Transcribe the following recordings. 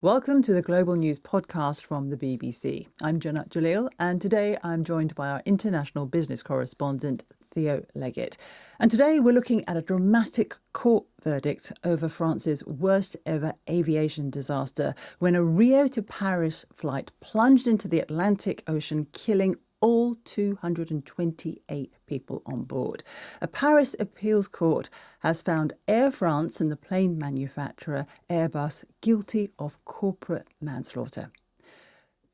Welcome to the Global News podcast from the BBC. I'm Janat Jalil, and today I'm joined by our international business correspondent, Theo Leggett. And today we're looking at a dramatic court verdict over France's worst ever aviation disaster when a Rio to Paris flight plunged into the Atlantic Ocean, killing all 228 people on board. A Paris appeals court has found Air France and the plane manufacturer Airbus guilty of corporate manslaughter.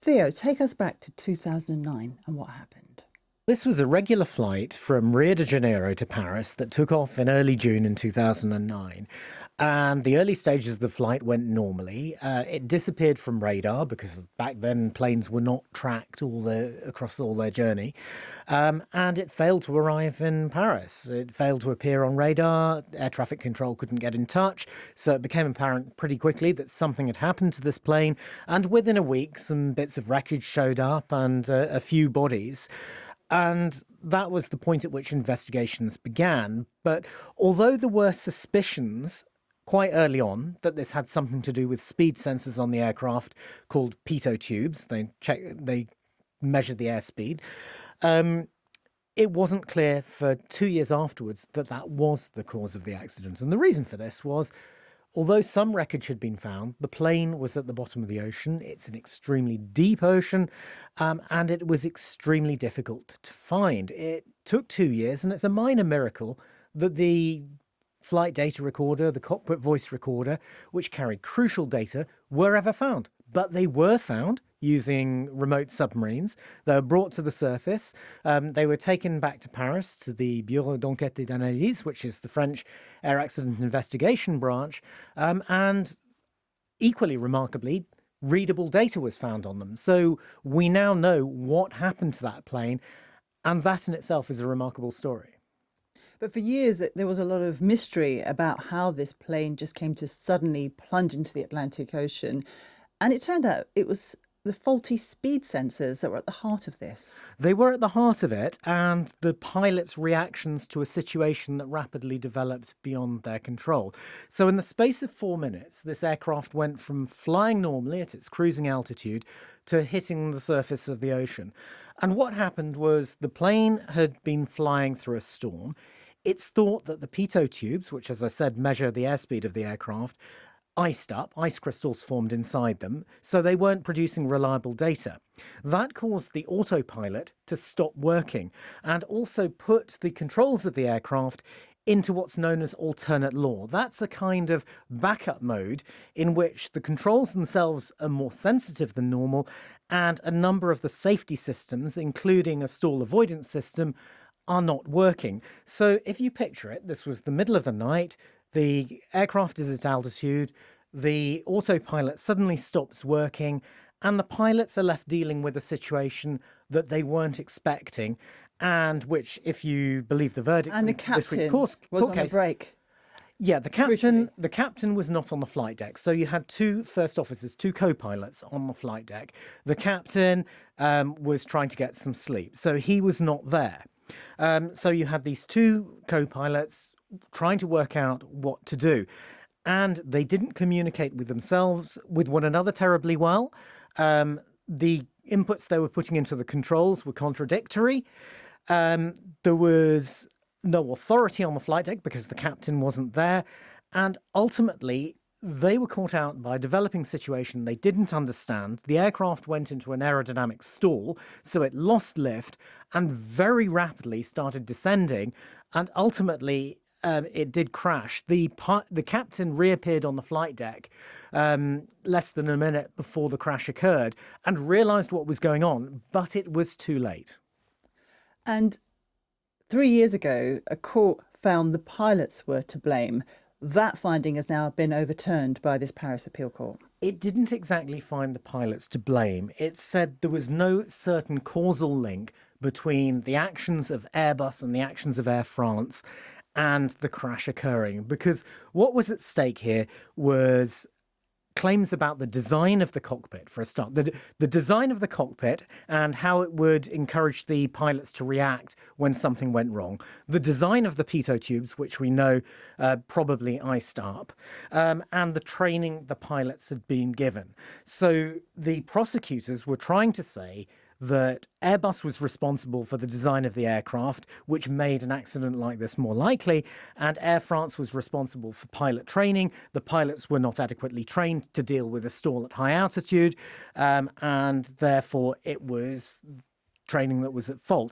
Theo, take us back to 2009 and what happened. This was a regular flight from Rio de Janeiro to Paris that took off in early June in 2009. And the early stages of the flight went normally. It disappeared from radar because back then planes were not tracked across all their journey. And it failed to arrive in Paris. It failed to appear on radar. Air traffic control couldn't get in touch. So it became apparent pretty quickly that something had happened to this plane. And within a week, some bits of wreckage showed up and a few bodies. And that was the point at which investigations began. But although there were suspicions quite early on that this had something to do with speed sensors on the aircraft called pitot tubes, they measured the airspeed, it wasn't clear for 2 years afterwards that that was the cause of the accident. And the reason for this was, although some wreckage had been found, the plane was at the bottom of the ocean. It's an extremely deep ocean, and it was extremely difficult to find. It took 2 years, and it's a minor miracle that the flight data recorder, the cockpit voice recorder, which carried crucial data, were ever found. But they were found using remote submarines. They were brought to the surface. They were taken back to Paris to the Bureau d'enquête et d'analyse, which is the French air accident investigation branch. And equally remarkably, readable data was found on them. So we now know what happened to that plane. And that in itself is a remarkable story. But for years, there was a lot of mystery about how this plane just came to suddenly plunge into the Atlantic Ocean. And it turned out it was the faulty speed sensors that were at the heart of this. They were at the heart of it, and the pilot's reactions to a situation that rapidly developed beyond their control. So in the space of 4 minutes, this aircraft went from flying normally at its cruising altitude to hitting the surface of the ocean. And what happened was the plane had been flying through a storm. It's thought that the pitot tubes, which, as I said, measure the airspeed of the aircraft, iced up, ice crystals formed inside them, so they weren't producing reliable data. That caused the autopilot to stop working and also put the controls of the aircraft into what's known as alternate law. That's a kind of backup mode in which the controls themselves are more sensitive than normal, and a number of the safety systems, including a stall avoidance system, are not working. So if you picture it, this was the middle of the night, the aircraft is at altitude, the autopilot suddenly stops working, and the pilots are left dealing with a situation that they weren't expecting, and which, if you believe the verdict, And the this week's captain court was on a case, break. yeah, Crucially. the captain was not on the flight deck. So you had two first officers, two co-pilots on the flight deck. The captain was trying to get some sleep, so he was not there. So you had these two co-pilots trying to work out what to do. And they didn't communicate with themselves, with one another terribly well. The inputs they were putting into the controls were contradictory. There was no authority on the flight deck because the captain wasn't there. And ultimately, they were caught out by a developing situation they didn't understand. The aircraft went into an aerodynamic stall, so it lost lift and very rapidly started descending. And ultimately, it did crash. The captain reappeared on the flight deck less than a minute before the crash occurred and realised what was going on, but it was too late. And 3 years ago, a court found the pilots were to blame. That finding has now been overturned by this Paris appeal court. It didn't exactly find the pilots to blame. It said there was no certain causal link between the actions of Airbus and the actions of Air France and the crash occurring, because what was at stake here was claims about the design of the cockpit, for a start. The design of the cockpit and how it would encourage the pilots to react when something went wrong. The design of the pitot tubes, which we know probably iced up, and the training the pilots had been given. So the prosecutors were trying to say that Airbus was responsible for the design of the aircraft, which made an accident like this more likely, and Air France was responsible for pilot training. The pilots were not adequately trained to deal with a stall at high altitude, and therefore it was training that was at fault.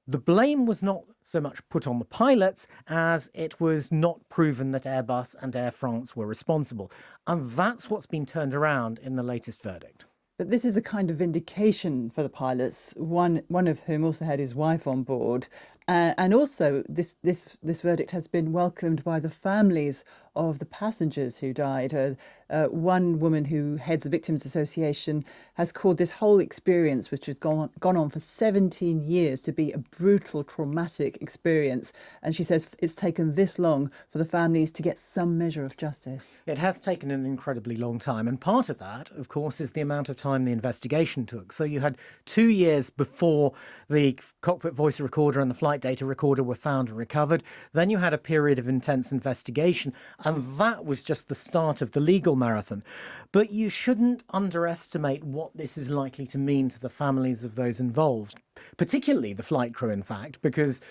The blame was not so much put on the pilots as it was not proven that Airbus and Air France were responsible. And that's what's been turned around in the latest verdict. But this is a kind of vindication for the pilots, one of whom also had his wife on board. And also, this verdict has been welcomed by the families of the passengers who died. One woman who heads the Victims Association has called this whole experience, which has gone on for 17 years, to be a brutal, traumatic experience. And she says it's taken this long for the families to get some measure of justice. It has taken an incredibly long time. And part of that, of course, is the amount of time the investigation took. So you had 2 years before the cockpit voice recorder and the flight data recorder were found and recovered. Then you had a period of intense investigation, and that was just the start of the legal marathon. But you shouldn't underestimate what this is likely to mean to the families of those involved, particularly the flight crew, in fact, because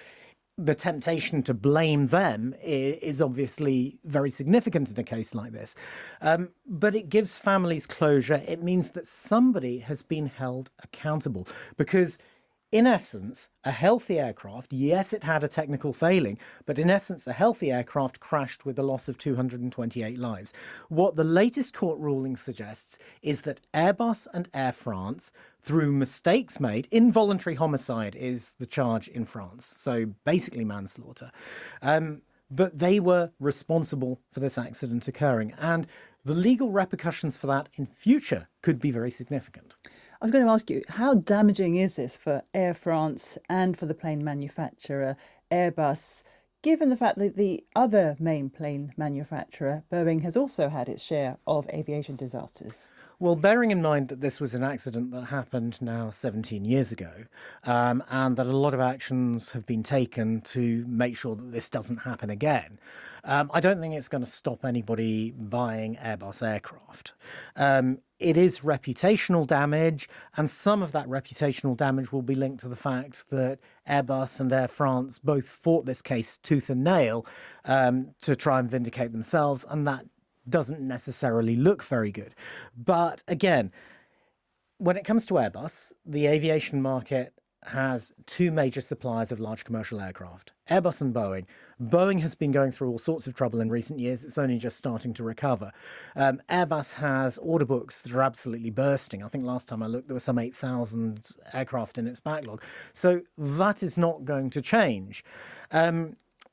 the temptation to blame them is obviously very significant in a case like this. But it gives families closure. It means that somebody has been held accountable, because in essence, a healthy aircraft, yes, it had a technical failing, but in essence, a healthy aircraft crashed with a loss of 228 lives. What the latest court ruling suggests is that Airbus and Air France, through mistakes made, involuntary homicide is the charge in France, so basically manslaughter, but they were responsible for this accident occurring. And the legal repercussions for that in future could be very significant. I was going to ask you, how damaging is this for Air France and for the plane manufacturer Airbus, given the fact that the other main plane manufacturer, Boeing, has also had its share of aviation disasters? Well, bearing in mind that this was an accident that happened now 17 years ago, and that a lot of actions have been taken to make sure that this doesn't happen again, I don't think it's going to stop anybody buying Airbus aircraft. It is reputational damage, and some of that reputational damage will be linked to the fact that Airbus and Air France both fought this case tooth and nail to try and vindicate themselves, and that doesn't necessarily look very good. But again, when it comes to Airbus, the aviation market has two major suppliers of large commercial aircraft, Airbus and Boeing. Boeing has been going through all sorts of trouble in recent years. It's only just starting to recover. Airbus has order books that are absolutely bursting. I think last time I looked, there were some 8,000 aircraft in its backlog. So that is not going to change.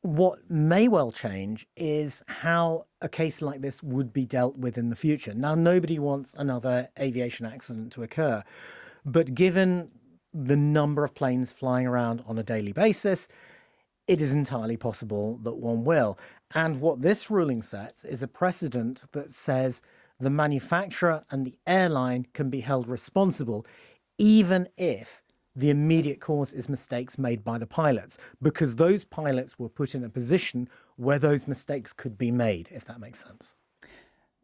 What may well change is how a case like this would be dealt with in the future. Now, nobody wants another aviation accident to occur, but given the number of planes flying around on a daily basis, it is entirely possible that one will. And what this ruling sets is a precedent that says the manufacturer and the airline can be held responsible even if the immediate cause is mistakes made by the pilots, because those pilots were put in a position where those mistakes could be made, if that makes sense.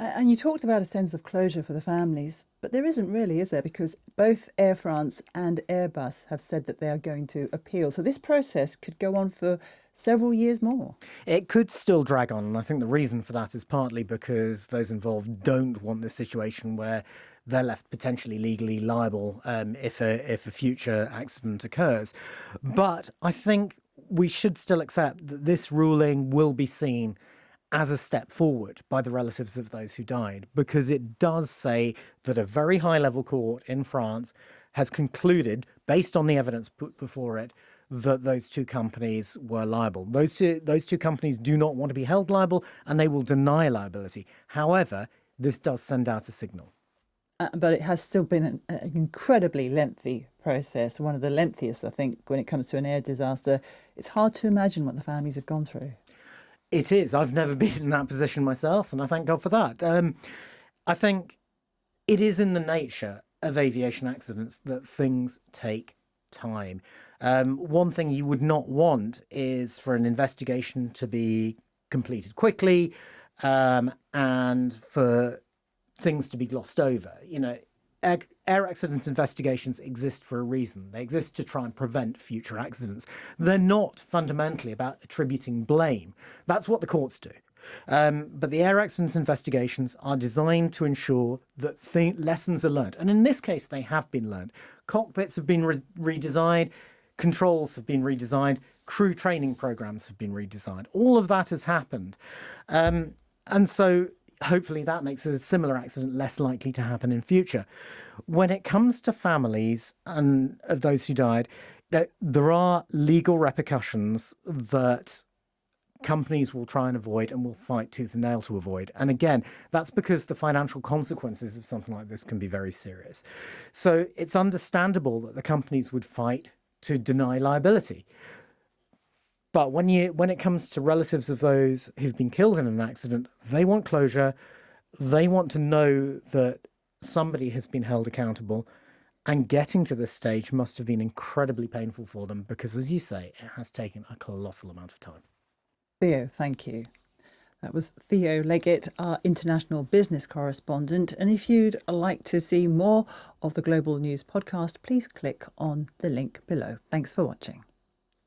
And you talked about a sense of closure for the families, but there isn't really, is there? Because both Air France and Airbus have said that they are going to appeal. So this process could go on for several years more. It could still drag on, and I think the reason for that is partly because those involved don't want this situation where they're left potentially legally liable if a future accident occurs. But I think we should still accept that this ruling will be seen as a step forward by the relatives of those who died, because it does say that a very high-level court in France has concluded, based on the evidence put before it, that those two companies were liable. Those two companies do not want to be held liable, and they will deny liability. However, this does send out a signal. But it has still been an incredibly lengthy process, one of the lengthiest, I think, when it comes to an air disaster. It's hard to imagine what the families have gone through. It is. I've never been in that position myself, and I thank God for that. I think it is in the nature of aviation accidents that things take time. One thing you would not want is for an investigation to be completed quickly, and for things to be glossed over. Air accident investigations exist for a reason. They exist to try and prevent future accidents. They're not fundamentally about attributing blame. That's what the courts do. But the air accident investigations are designed to ensure that lessons are learned. And in this case, they have been learned. Cockpits have been redesigned, controls have been redesigned, crew training programs have been redesigned. All of that has happened. And so hopefully that makes a similar accident less likely to happen in future. When it comes to families and of those who died, there are legal repercussions that companies will try and avoid and will fight tooth and nail to avoid. And again, that's because the financial consequences of something like this can be very serious. So it's understandable that the companies would fight to deny liability. But when it comes to relatives of those who've been killed in an accident, they want closure. They want to know that somebody has been held accountable. And getting to this stage must have been incredibly painful for them because, as you say, it has taken a colossal amount of time. Theo, thank you. That was Theo Leggett, our international business correspondent. And if you'd like to see more of the Global News podcast, please click on the link below. Thanks for watching.